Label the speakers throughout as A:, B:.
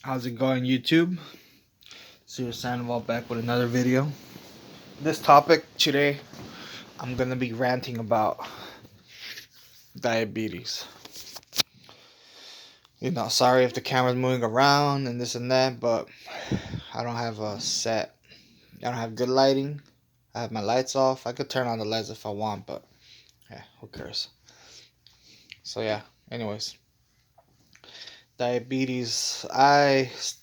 A: How's it going, YouTube? Zero Sandoval back with another video. This topic today, I'm gonna be ranting about diabetes. Sorry if the camera's moving around and this and that, but I don't have I don't have good lighting. I have my lights off. I could turn on the lights if I want, but yeah, who cares? So yeah, anyways, diabetes. I was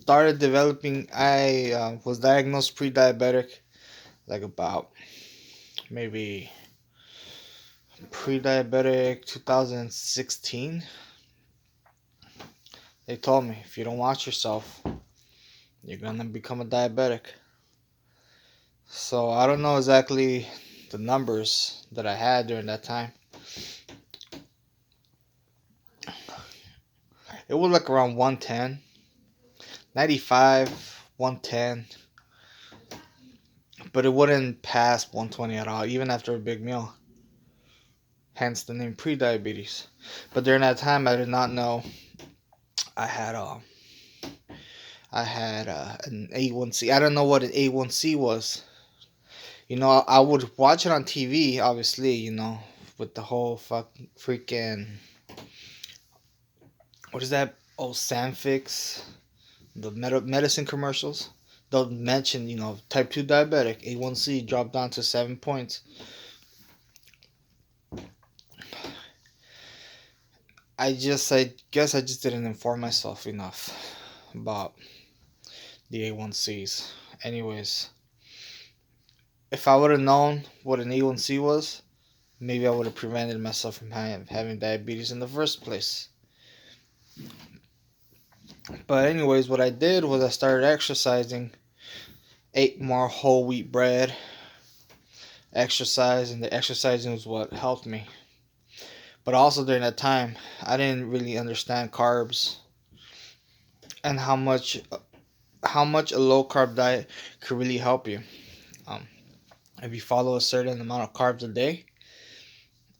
A: diagnosed pre-diabetic like about maybe pre-diabetic 2016. They told me if you don't watch yourself, you're gonna become a diabetic. So I don't know exactly the numbers that I had during that time. It was like around 110, 95, 110, but it wouldn't pass 120 at all, even after a big meal. Hence the name pre-diabetes. But during that time, I did not know I had an A1C. I don't know what an A1C was. I would watch it on TV, obviously, with the whole freaking, what is that? Oh, Sanfix, the medicine commercials. They'll mention, type 2 diabetic, A1C dropped down to 7 points. I guess I just didn't inform myself enough about the A1Cs. Anyways, if I would have known what an A1C was, maybe I would have prevented myself from having diabetes in the first place. But anyways, what I did was I started exercising, ate more whole wheat bread, exercise, and the exercising was what helped me. But also during that time, I didn't really understand carbs and how much a low carb diet could really help you. If you follow a certain amount of carbs a day,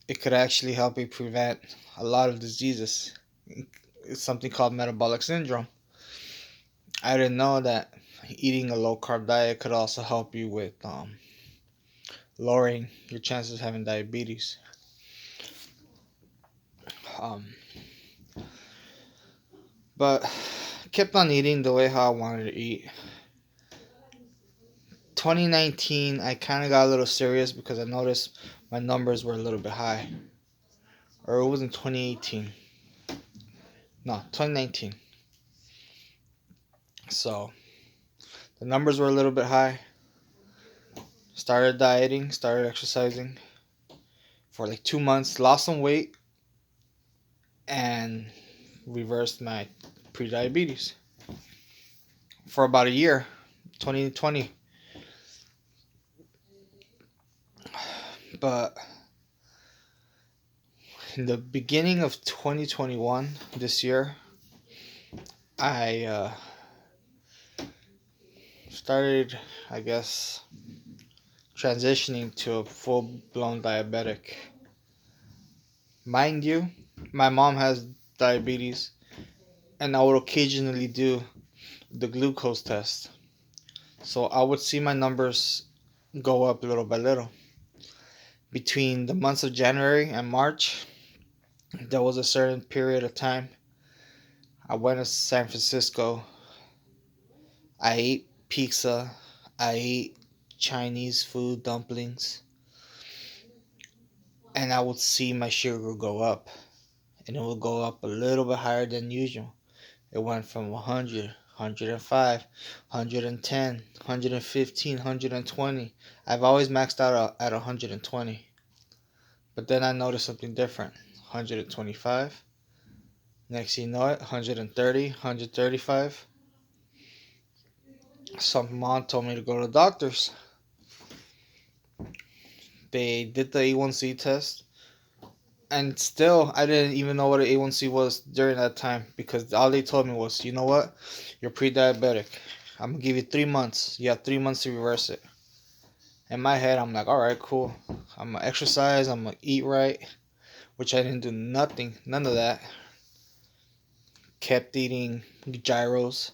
A: it could actually help you prevent a lot of diseases. It's something called metabolic syndrome. I didn't know that eating a low carb diet could also help you with lowering your chances of having diabetes. But I kept on eating the way how I wanted to eat. 2019, I kind of got a little serious because I noticed my numbers were a little bit high. Or it was in 2018. No, 2019. So the numbers were a little bit high. Started dieting, started exercising for like 2 months, lost some weight, and reversed my pre-diabetes for about a year, 2020. But in the beginning of 2021, this year, I started, I guess, transitioning to a full-blown diabetic. Mind you, my mom has diabetes, and I would occasionally do the glucose test. So I would see my numbers go up little by little. Between the months of January and March, there was a certain period of time I went to San Francisco. I ate pizza. I ate Chinese food, dumplings. And I would see my sugar go up. And it would go up a little bit higher than usual. It went from 100, 105, 110, 115, 120. I've always maxed out at 120. But then I noticed something different. 125. Next thing you know it, 130, 135. Some mom told me to go to the doctors. They did the A1C test. And still, I didn't even know what an A1C was during that time. Because all they told me was, you know what? You're pre-diabetic. I'm going to give you 3 months. You have 3 months to reverse it. In my head, I'm like, alright, cool. I'm going to exercise. I'm going to eat right. Which I didn't do nothing. None of that. kept eating gyros,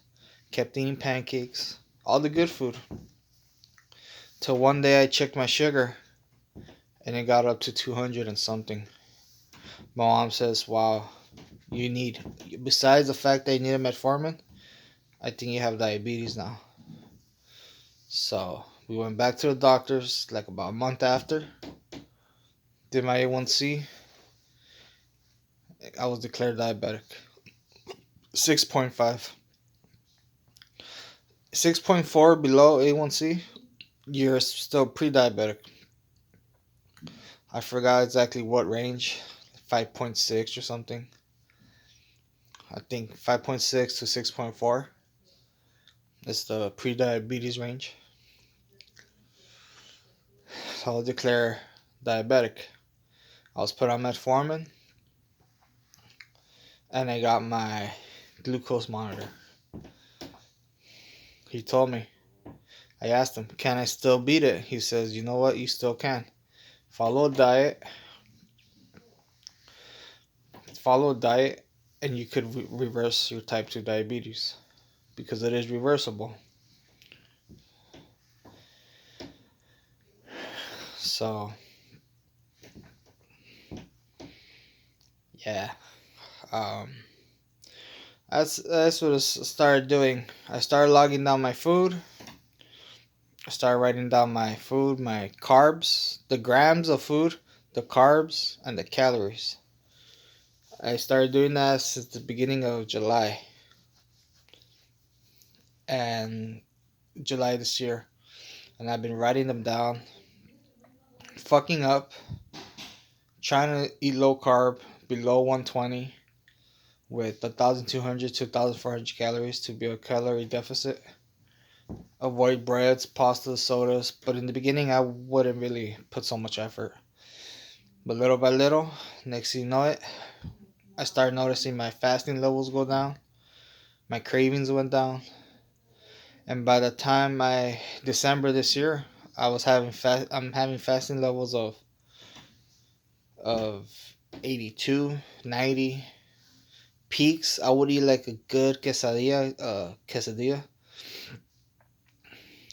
A: kept eating pancakes, all the good food. Till one day I checked my sugar and it got up to 200 and something. My mom says, "Wow, you need, besides the fact that you need a metformin, I think you have diabetes now." So we went back to the doctors like about a month after. Did my A1C. I was declared diabetic. 6.5. 6.4 below A1C, you're still pre-diabetic. I forgot exactly what range. 5.6 or something. I think 5.6 to 6.4 is the pre-diabetes range. So I'll declare diabetic. I was put on metformin and I got my glucose monitor. He told me, I asked him, can I still beat it? He says, you know what, you still can. Follow a diet. Follow a diet and you could reverse your type 2 diabetes because it is reversible. So, yeah. Um, that's what I started doing. I started logging down my food. I started writing down my food, my carbs, the grams of food, the carbs, and the calories. I started doing that since the beginning of July. And July this year. And I've been writing them down. Fucking up. Trying to eat low carb, below 120. With 1,200 to 1,400 calories to be a calorie deficit. Avoid breads, pasta, sodas. But in the beginning, I wouldn't really put so much effort. But little by little, next thing you know it, I started noticing my fasting levels go down. My cravings went down. And by the time December this year, I'm having fasting levels of 82, 90 peaks. I would eat like a good quesadilla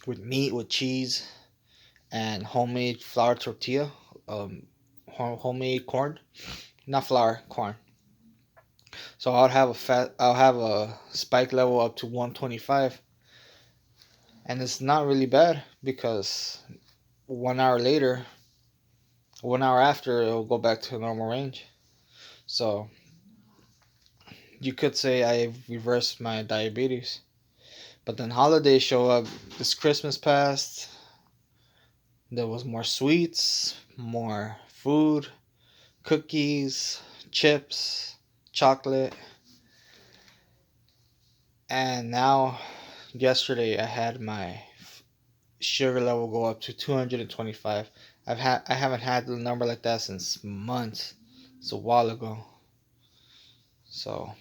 A: with meat, with cheese, and homemade flour tortilla, homemade corn, not flour, corn. So I'll have a spike level up to 125, and it's not really bad because 1 hour later, 1 hour after, it'll go back to the normal range. So you could say I reversed my diabetes. But then holidays show up. This Christmas passed. There was more sweets, more food, cookies, chips, chocolate. And now, yesterday, I had my sugar level go up to 225. I haven't had a number like that since months. It's a while ago. So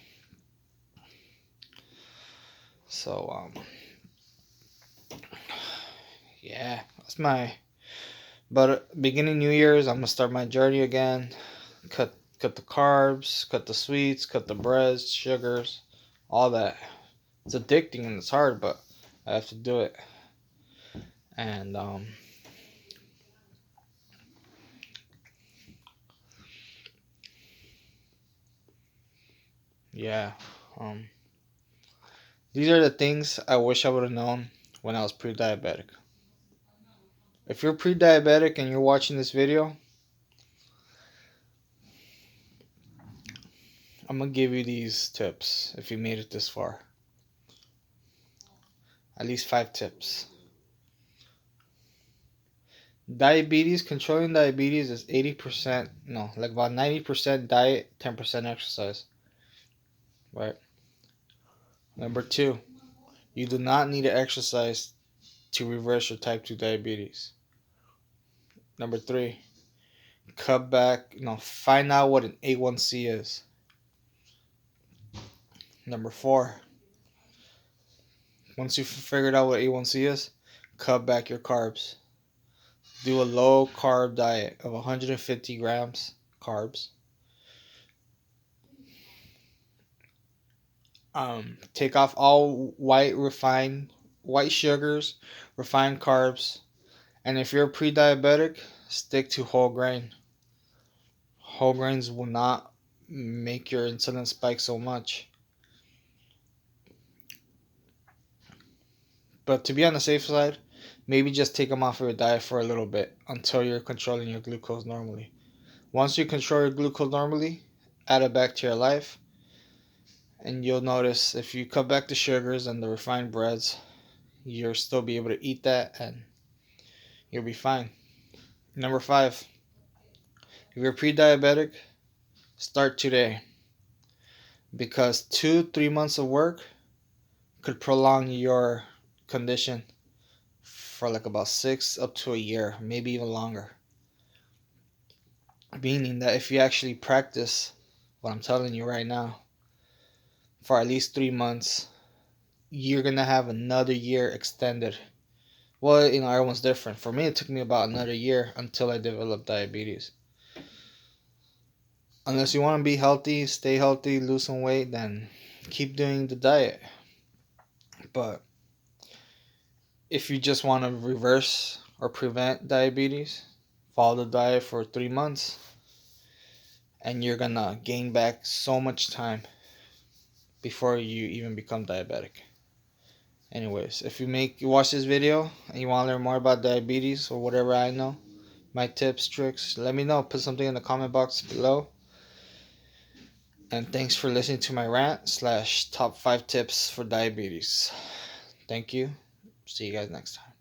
A: yeah, that's my. But beginning New Year's, I'm gonna start my journey again. Cut the carbs, cut the sweets, cut the breads, sugars, all that. It's addicting and it's hard, but I have to do it. And yeah, um, these are the things I wish I would have known when I was pre-diabetic. If you're pre-diabetic and you're watching this video, I'm gonna give you these tips if you made it this far. At least 5 tips. Controlling diabetes is 80%, no, like about 90% diet, 10% exercise. Right? Number 2, you do not need to exercise to reverse your type 2 diabetes. Number 3, find out what an A1C is. Number 4, once you've figured out what A1C is, cut back your carbs. Do a low carb diet of 150 grams carbs. Take off all white sugars, refined carbs, and if you're pre-diabetic, stick to whole grain. Whole grains will not make your insulin spike so much. But to be on the safe side, maybe just take them off of your diet for a little bit until you're controlling your glucose normally. Once you control your glucose normally, add it back to your life, and you'll notice if you cut back the sugars and the refined breads, you'll still be able to eat that and you'll be fine. Number 5, if you're pre-diabetic, start today, because 2-3 months of work could prolong your condition for like about 6 up to a year, maybe even longer. Meaning that if you actually practice what I'm telling you right now for at least 3 months, you're gonna have another year extended. Well, everyone's different. For me, it took me about another year until I developed diabetes. Unless you want to be healthy, stay healthy, lose some weight, then keep doing the diet. But if you just want to reverse or prevent diabetes, follow the diet for 3 months, and you're gonna gain back so much time before you even become diabetic. Anyways, if you watch this video and you want to learn more about diabetes or whatever I know, my tips, tricks, let me know. Put something in the comment box below. And thanks for listening to my rant / top 5 tips for diabetes. Thank you. See you guys next time.